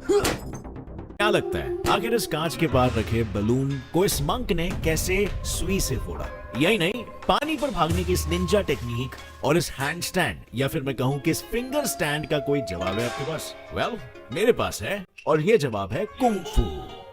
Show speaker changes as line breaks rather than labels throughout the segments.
क्या लगता है आखिर इस कांच के पार रखे बलून को इस मंक ने कैसे सुई से फोड़ा? यही नहीं, पानी पर भागने की इस निंजा टेक्निक और इस हैंड स्टैंड या फिर मैं कहूं कि इस फिंगर स्टैंड का कोई जवाब है आपके पास? वेल, मेरे पास है और ये जवाब है कुंग फू,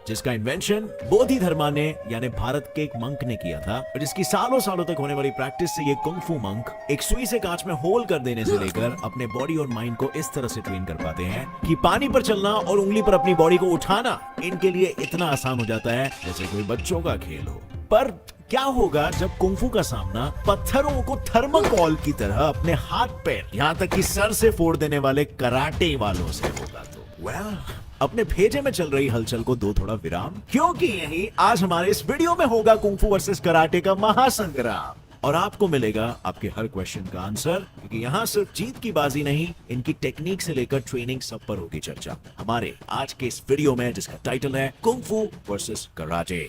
जिसका इन्वेंशन बोधि धर्मा ने यानी भारत के एक मंक ने किया था और जिसकी सालों सालों तक होने वाली प्रैक्टिस से ये कुंग फू मंक एक सुई से कांच में होल कर देने से लेकर अपने बॉडी और माइंड को इस तरह से ट्रेन कर पाते हैं कि पानी पर चलना और उंगली पर अपनी बॉडी को उठाना इनके लिए इतना आसान हो जाता है जैसे कोई बच्चों का खेल हो। पर क्या होगा जब कुंग फू का सामना पत्थरों को थर्माकोल की तरह अपने हाथ पैर यहाँ तक कि सर से फोड़ देने वाले कराटे वालों से होगा? तो वेल, अपने भेजे में चल रही हलचल को दो थोड़ा विराम, क्योंकि यही आज हमारे इस वीडियो में होगा कुंग फू वर्सेस कराटे का महासंग्राम और आपको मिलेगा आपके हर क्वेश्चन का आंसर, क्योंकि यहाँ सिर्फ जीत की बाजी नहीं, इनकी टेक्निक से लेकर ट्रेनिंग सब पर होगी चर्चा हमारे आज के इस वीडियो में, जिसका टाइटल है कुंग फू वर्सेस कराटे।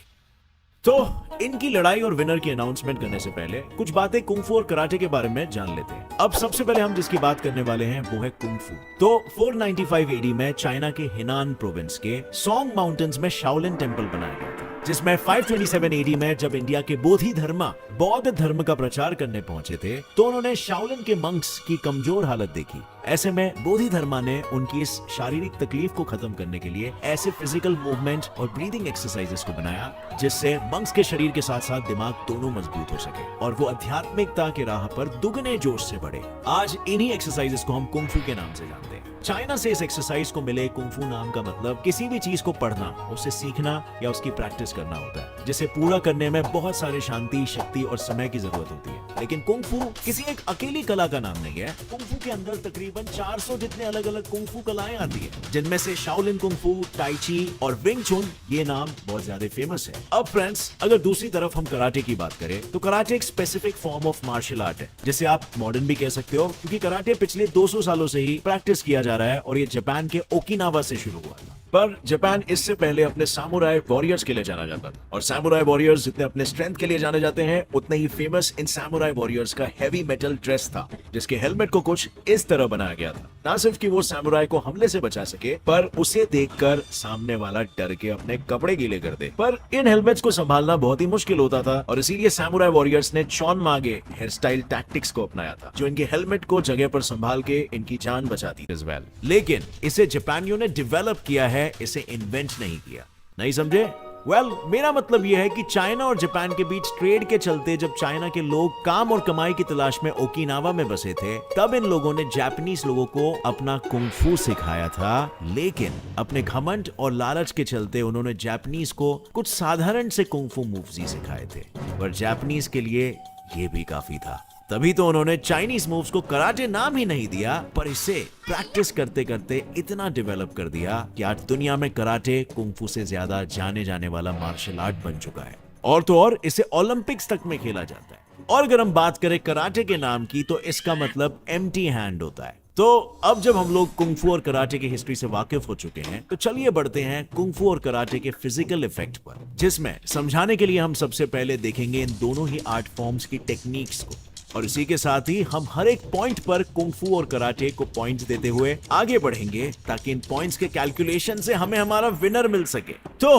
तो इनकी लड़ाई और विनर की अनाउंसमेंट करने से पहले कुछ बातें कुंग फू और कराटे के बारे में जान लेते हैं। अब सबसे पहले हम जिसकी बात करने वाले हैं वो है कुंग फू। तो 495 एडी में चाइना के हेनान प्रोविंस के सोंग माउंटेन्स में शाओलिन टेम्पल बनाया गया था, जिसमें 527 एडी में जब इंडिया के बोधि धर्मा बौद्ध धर्म का प्रचार करने पहुंचे थे तो उन्होंने शाओलिन के मंक्स की कमजोर हालत देखी। ऐसे में बोधि धर्मा ने उनकी इस शारीरिक तकलीफ को खत्म करने के लिए ऐसे फिजिकल मूवमेंट और ब्रीदिंग एक्सरसाइजेस को बनाया जिससे मंक्स के शरीर के साथ साथ दिमाग दोनों मजबूत हो सके और वो आध्यात्मिकता के राह पर दुगने जोश से बढ़े। आज इन्हीं एक्सरसाइजेस को हम कुंग फू के नाम से जानते हैं। चाइना से इस एक्सरसाइज को मिले कुंग फू नाम का मतलब किसी भी चीज को पढ़ना, उसे सीखना या उसकी प्रैक्टिस करना होता है, जिसे पूरा करने में बहुत सारे शांति, शक्ति और समय की जरूरत होती है। लेकिन कुंग फू किसी एक अकेली कला का नाम नहीं है। कुंग फू के अंदर तकरीबन 400 जितने अलग अलग कुंग फू कलाएं आती है, जिनमें से शाओलिन कुंग फू, टाई ची और विंग चुन ये नाम बहुत ज्यादा फेमस है। अब फ्रेंड्स, अगर दूसरी तरफ हम कराटे की बात करें तो कराटे एक specific form of martial art है, जिसे आप मॉडर्न भी कह सकते हो, क्योंकि कराटे पिछले 200 सालों से ही प्रैक्टिस किया जा रहा है और ये जापान के ओकिनावा से शुरू हुआ था। पर जापान इससे पहले अपने सामुराई वॉरियर्स के लिए जाना जाता था और सामुराई वॉरियर्स जितने अपने स्ट्रेंथ के लिए जाने जाते हैं उतने ही फेमस इन सामुराई वॉरियर्स का हैवी मेटल ड्रेस था, जिसके हेलमेट को कुछ इस तरह बनाया गया था, ना सिर्फ कि वो सामुराई को हमले से बचा सके पर उसे देखकर सामने वाला डर के अपने कपड़े गीले कर दे। पर इन हेलमेट्स को संभालना बहुत ही मुश्किल होता था और इसीलिए सामुराई वॉरियर्स ने चॉन मागे हेयर स्टाइल टैक्टिक्स को अपनाया था, जो इनके हेलमेट को जगह पर संभाल के इनकी जान बचाती थी। लेकिन इसे जापानियों ने डेवलप किया है, इसे इन्वेंट नहीं किया। नहीं समझे? वेल, मेरा मतलब यह है कि चाइना और जापान के बीच ट्रेड के चलते जब चाइना के लोग काम और कमाई की तलाश में ओकिनावा में बसे थे, तब इन लोगों ने जापानीज लोगों को अपना कुंग फू सिखाया था। लेकिन अपने घमंड और लालच के चलते उन्होंने जापानीज को कुछ साधारण से कुंग फू मूव्स ही सिखाए थे, पर जापानीज के लिए ये भी काफी था। तभी तो उन्होंने चाइनीज मूव्स को कराटे नाम ही नहीं दिया, पर इसे प्रैक्टिस करते करते इतना डेवलप कर दिया कि आज दुनिया में कराटे कुंग फू से ज्यादा जाने जाने वाला मार्शल आर्ट बन चुका है और तो और इसे ओलंपिक्स तक में खेला जाता है। और अगर हम बात करें कराटे के नाम की तो इसका मतलब एम्प्टी हैंड होता है। तो अब जब हम लोग कुंग फू और कराटे की हिस्ट्री से वाकिफ हो चुके हैं तो चलिए बढ़ते हैं कुंग फू और कराटे के फिजिकल इफेक्ट पर, जिसमें समझाने के लिए हम सबसे पहले देखेंगे इन दोनों ही आर्ट फॉर्म्स की टेक्निक्स को और इसी के साथ ही हम हर एक पॉइंट पर कुंग फू और कराटे को पॉइंट्स देते हुए आगे बढ़ेंगे ताकि इन पॉइंट्स के कैलकुलेशन से हमें हमारा विनर मिल सके। तो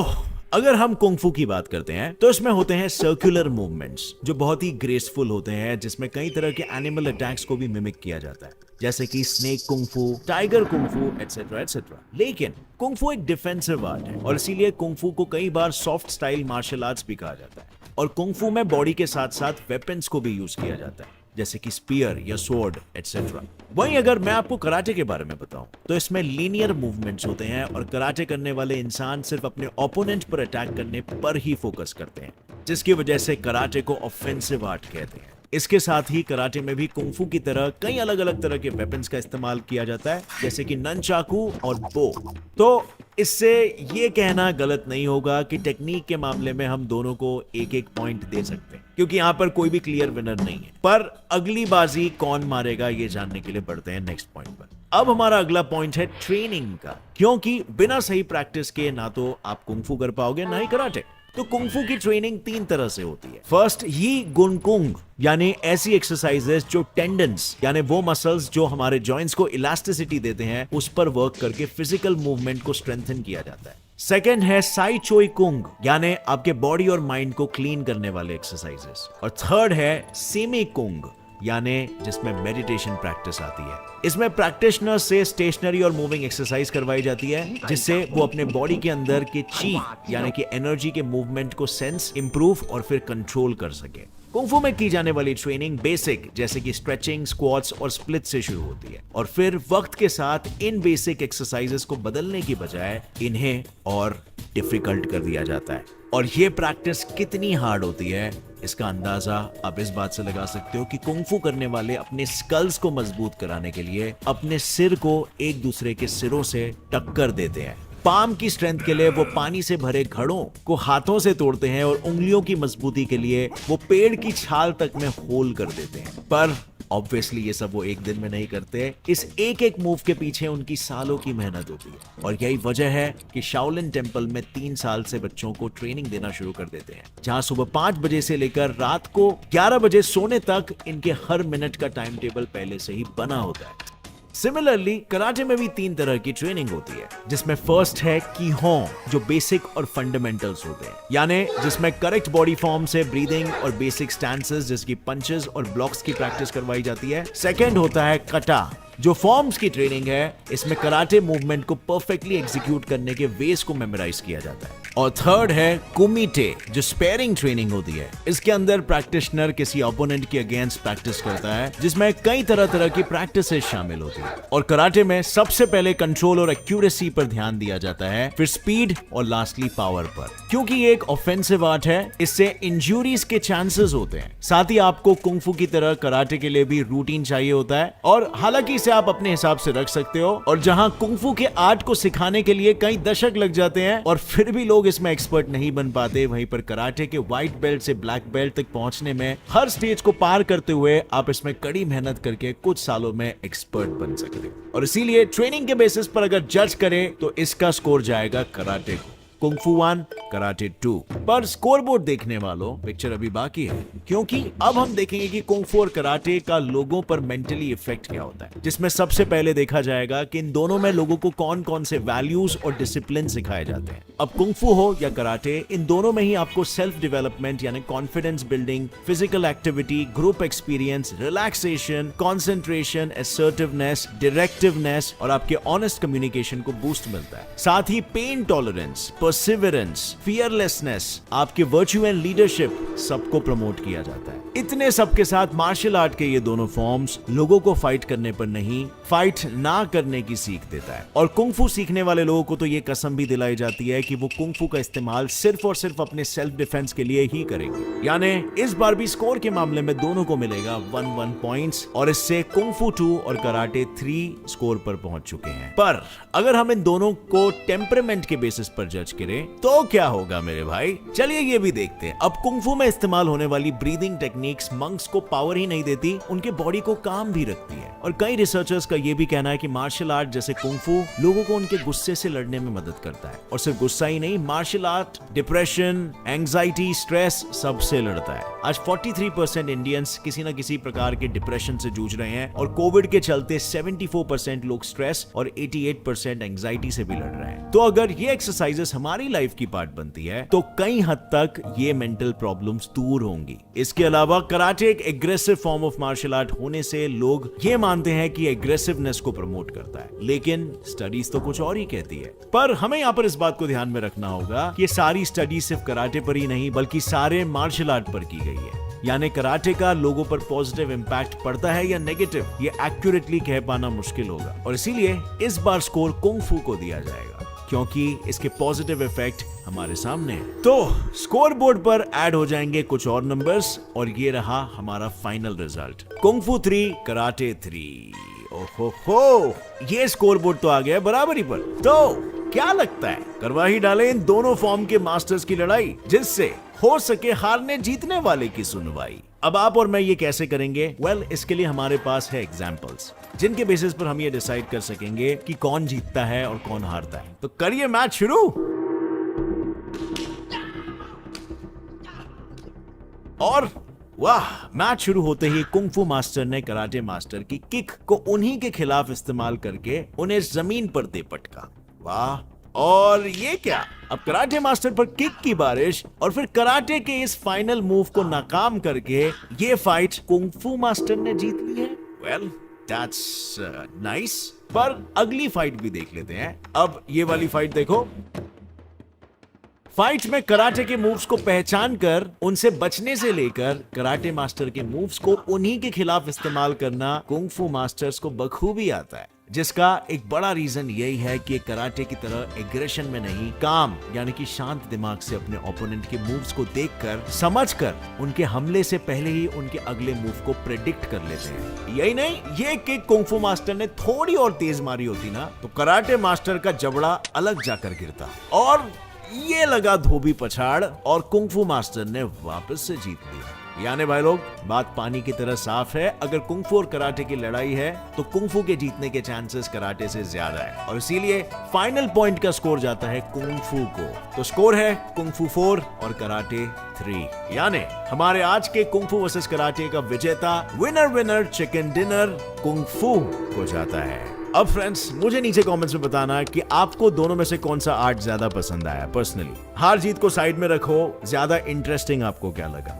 अगर हम कुंग फू की बात करते हैं तो इसमें होते हैं सर्कुलर मूवमेंट्स जो बहुत ही ग्रेसफुल होते हैं, जिसमें कई तरह के एनिमल अटैक्स को भी मिमिक किया जाता है, जैसे कि स्नेक कुंग फू, टाइगर कुंग फू एटसेट्रा एटसेट्रा। लेकिन कुंग फू एक डिफेंसिव आर्ट है और इसीलिए कुंग फू को कई बार सॉफ्ट स्टाइल मार्शल आर्ट्स भी कहा जाता है और कुंग फू में बॉडी के साथ साथ वेपन्स को भी यूज किया जाता है, जैसे कि स्पीयर या स्वॉर्ड एटसेट्रा। वहीं अगर मैं आपको कराटे के बारे में बताऊं तो इसमें लीनियर मूवमेंट्स होते हैं और कराटे करने वाले इंसान सिर्फ अपने ओपोनेंट पर अटैक करने पर ही फोकस करते हैं, जिसकी वजह से कराटे को ऑफेंसिव आर्ट कहते हैं। इसके साथ ही कराटे में भी कुंग फू की तरह कई अलग अलग तरह के वेपन्स का इस्तेमाल किया जाता है, जैसे कि ननचाकू और बो। तो इससे ये कहना गलत नहीं होगा कि टेक्निक के मामले में हम दोनों को एक एक पॉइंट दे सकते हैं, क्योंकि यहाँ पर कोई भी क्लियर विनर नहीं है। पर अगली बाजी कौन मारेगा ये जानने के लिए बढ़ते हैं नेक्स्ट पॉइंट पर। अब हमारा अगला पॉइंट है ट्रेनिंग का, क्योंकि बिना सही प्रैक्टिस के ना तो आप कुंग फू कर पाओगे ना ही कराटे। तो कुंग-फू की ट्रेनिंग 3 तरह से होती है। फर्स्ट यी गुन कुंग, यानी ऐसी एक्सरसाइजेस जो टेंडन्स यानी वो मसल्स जो हमारे जॉइंट्स को इलास्टिसिटी देते हैं उस पर वर्क करके फिजिकल मूवमेंट को स्ट्रेंथन किया जाता है। सेकेंड है साई चोई कुंग, यानी आपके बॉडी और माइंड को क्लीन करने वाले एक्सरसाइजेस। और थर्ड है सेमी कुंग, यानी जिसमें मेडिटेशन प्रैक्टिस आती है। इसमें प्रैक्टिशनर से स्टेशनरी और मूविंग एक्सरसाइज करवाई जाती है जिससे वो अपने बॉडी के अंदर के ची यानी कि एनर्जी के मूवमेंट को सेंस, इंप्रूव और फिर कंट्रोल कर सके। कुंग-फू में की जाने वाली ट्रेनिंग बेसिक जैसे कि स्ट्रेचिंग, स्क्वाट्स और स्प्लिट से शुरू होती है और फिर वक्त के साथ इन बेसिक एक्सरसाइजेस को बदलने की बजाय इन्हें और डिफिकल्ट कर दिया जाता है। और ये प्रैक्टिस कितनी हार्ड होती है इसका अंदाजा आप इस बात से लगा सकते हो कि कुंग-फू करने वाले अपने स्कल्स को मजबूत कराने के लिए अपने सिर को एक दूसरे के सिरों से टक्कर देते हैं। पाम की स्ट्रेंथ के लिए वो पानी से भरे घड़ों को हाथों से तोड़ते हैं और उंगलियों की मजबूती के लिए वो पेड़ की छाल तक में होल कर देते हैं। पर ऑब्वियसली ये सब वो एक दिन में नहीं करते। इस एक एक मूव के पीछे उनकी सालों की मेहनत होती है और यही वजह है कि शाओलिन टेम्पल में 3 साल से बच्चों को ट्रेनिंग देना शुरू कर देते हैं, जहां सुबह 5 बजे से लेकर रात को 11 बजे सोने तक इनके हर मिनट का टाइम टेबल पहले से ही बना होता है। सिमिलरली कराटे में भी 3 तरह की ट्रेनिंग होती है, जिसमें फर्स्ट है कीहों, जो बेसिक और फंडामेंटल्स होते हैं, यानी जिसमें करेक्ट बॉडी फॉर्म से ब्रीदिंग और बेसिक स्टैंसेस जिसकी पंचेस और ब्लॉक्स की प्रैक्टिस करवाई जाती है। सेकंड होता है कटा, जो फॉर्म्स की ट्रेनिंग है, इसमें कराटे मूवमेंट को परफेक्टली एग्जीक्यूट करने के वेज को मेमोराइज किया जाता है। और थर्ड है कुमिटे, जो स्पेयरिंग ट्रेनिंग होती है। इसके अंदर प्रैक्टिशनर किसी ओपोनेंट के अगेंस्ट प्रैक्टिस करता है, जिसमें कई तरह तरह की प्रैक्टिसेस शामिल होती है। और कराटे में सबसे पहले कंट्रोल और एक्यूरेसी पर ध्यान दिया जाता है, फिर स्पीड और लास्टली पावर पर। क्योंकि ये एक ऑफेंसिव आर्ट है, इससे इंजरीज के चांसेस होते हैं। साथ ही आपको कुंग-फू की तरह कराटे के लिए भी रूटीन चाहिए होता है, और हालांकि इसे आप अपने हिसाब से रख सकते हो। और जहां कुंग-फू के आर्ट को सिखाने के लिए कई दशक लग जाते हैं और फिर भी लोग इसमें एक्सपर्ट नहीं बन पाते, वहीं पर कराटे के व्हाइट बेल्ट से ब्लैक बेल्ट तक पहुंचने में हर स्टेज को पार करते हुए आप इसमें कड़ी मेहनत करके कुछ सालों में एक्सपर्ट बन सकते हो। और इसीलिए ट्रेनिंग के बेसिस पर अगर जज करें तो इसका स्कोर जाएगा कराटे को, कुंग-फू 1, कराटे 2। पर स्कोरबोर्ड देखने वालों, पिक्चर अभी बाकी है, क्योंकि अब हम देखेंगे कि कुंग-फू और कराटे का लोगों पर मेंटली इफेक्ट क्या होता है, जिसमें सबसे पहले देखा जाएगा कि इन दोनों में लोगों को कौन कौन से वैल्यूज और डिसिप्लिन सिखाए जाते हैं। अब कुंग-फू हो या कराटे, इन दोनों में ही आपको सेल्फ डेवलपमेंट यानी confidence building, physical activity, group experience, relaxation, concentration, assertiveness, directiveness और आपके ऑनेस्ट कम्युनिकेशन को बूस्ट मिलता है। साथ ही पेन टॉलरेंस, परसिवरेंस, फियरलेसनेस, आपके वर्च्यू एंड लीडरशिप सबको प्रमोट किया जाता है। इतने सब के साथ मार्शल आर्ट के ये दोनों फॉर्म्स लोगों को फाइट करने पर नहीं, फाइट ना करने की सीख देता है। और कुंग-फू सीखने वाले लोगों को तो ये कसम भी दिलाई जाती है कि वो कुंग-फू का इस्तेमाल सिर्फ और सिर्फ अपने सेल्फ डिफेंस के लिए ही करेंगे। यानी इस बार भी स्कोर के मामले में दोनों को मिलेगा 1-1 पॉइंट्स, और इससे कुंग-फू 2 और कराटे 3 स्कोर पर पहुंच चुके हैं। पर अगर हम इन दोनों को टेम्परामेंट के बेसिस पर जज करें तो क्या होगा मेरे भाई? चलिए ये भी देखते हैं। अब कुंग-फू में इस्तेमाल होने वाली ब्रीदिंग टेक्निक्स मंक्स को पावर ही नहीं देती, उनके बॉडी को काम भी रखती है। और कई रिसर्चर्स का ये भी कहना है कि मार्शल आर्ट जैसे कुंग-फू लोगों को उनके गुस्से से लड़ने में मदद करता है। और सिर्फ गुस्सा ही नहीं, martial art depression, anxiety, stress सबसे लड़ता है। आज 43% इंडियंस किसी न किसी प्रकार के डिप्रेशन से जूझ रहे हैं, और कोविड के चलते 74% लोग स्ट्रेस और 88% एंजाइटी से भी लड़ रहे हैं। तो अगर ये एक्सरसाइजेस हमारी लाइफ की पार्ट बनती है तो कई हद तक ये मेंटल प्रॉब्लम्स दूर होंगी। इसके अलावा कराटे एक aggressive form of martial art होने से लोग ये मानते हैं कि एग्रेसिवनेस को प्रमोट करता है, लेकिन स्टडीज तो कुछ और ही कहती है। पर हमें यहाँ पर इस बात को ध्यान में रखना होगा कि ये सारी स्टडी सिर्फ कराटे पर ही नहीं बल्कि सारे मार्शल आर्ट पर की गई है। यानी कराटे का लोगों पर पॉजिटिव इंपैक्ट पड़ता है या नेगेटिव, ये एक्यूरेटली कह पाना मुश्किल होगा। और इसीलिए इस बार स्कोर कुंग-फू को दिया जाएगा, क्योंकि इसके पॉजिटिव इफेक्ट हमारे सामने है। तो स्कोर बोर्ड पर ऐड हो जाएंगे कुछ और नंबर्स, और ये रहा हमारा फाइनल रिजल्ट, कुंग-फू 3, कराटे 3। ओहो हो, ये स्कोर बोर्ड तो आ गया बराबरी पर। तो क्या लगता है, करवा ही डालें इन दोनों फॉर्म के मास्टर्स की लड़ाई, जिससे हो सके हारने जीतने वाले की सुनवाई। अब आप और मैं ये कैसे करेंगे? वेल, इसके लिए हमारे पास है एग्जाम्पल्स, जिनके बेसिस पर हम ये डिसाइड कर सकेंगे कि कौन जीतता है और कौन हारता है। तो करिए मैच शुरू। और वाह, मैच शुरू होते ही कुंग-फू मास्टर ने कराटे मास्टर की किक को उन्हीं के खिलाफ इस्तेमाल करके उन्हें जमीन पर दे पटका। वाह, और ये क्या, अब कराटे मास्टर पर किक की बारिश और फिर कराटे के इस फाइनल मूव को नाकाम करके ये फाइट कुंग-फू मास्टर ने जीत ली है। Well, that's nice. पर अगली फाइट भी देख लेते हैं। अब ये वाली फाइट देखो। फाइट में कराटे के मूव्स को पहचान कर उनसे बचने से लेकर कराटे मास्टर के मूव्स को उन्हीं के खिलाफ इस्तेमाल करना कुंग-फू मास्टर्स को बखूबी आता है, जिसका एक बड़ा रीजन यही है कि कराटे की तरह एग्रेशन में नहीं, काम यानी कि शांत दिमाग से अपने ओपोनेंट के मूव्स को देखकर, समझकर उनके हमले से पहले ही उनके अगले मूव को प्रेडिक्ट कर लेते हैं। यही नहीं, ये किक कुंग-फू मास्टर ने थोड़ी और तेज मारी होती ना तो कराटे मास्टर का जबड़ा अलग जाकर गिरता और ये लगा धोबी पछाड़ और कुंग-फू मास्टर ने वापस से जीत लिया। यानी भाई लोग, बात पानी की तरह साफ है। अगर कुंग-फू और कराटे की लड़ाई है तो कुंग-फू के जीतने के चांसेस कराटे से ज्यादा है और इसीलिए फाइनल पॉइंट का स्कोर जाता है कुंग-फू को। तो स्कोर है कुंग-फू 4 और कराटे 3। यानी हमारे आज के कुंग-फू वर्सेस कराटे का विजेता winner winner chicken dinner kung fu को जाता है। अब फ्रेंड्स, मुझे नीचे कमेंट्स में बताना कि आपको दोनों में से कौन सा आर्ट ज्यादा पसंद आया। पर्सनली हार जीत को साइड में रखो, ज्यादा इंटरेस्टिंग आपको क्या लगा।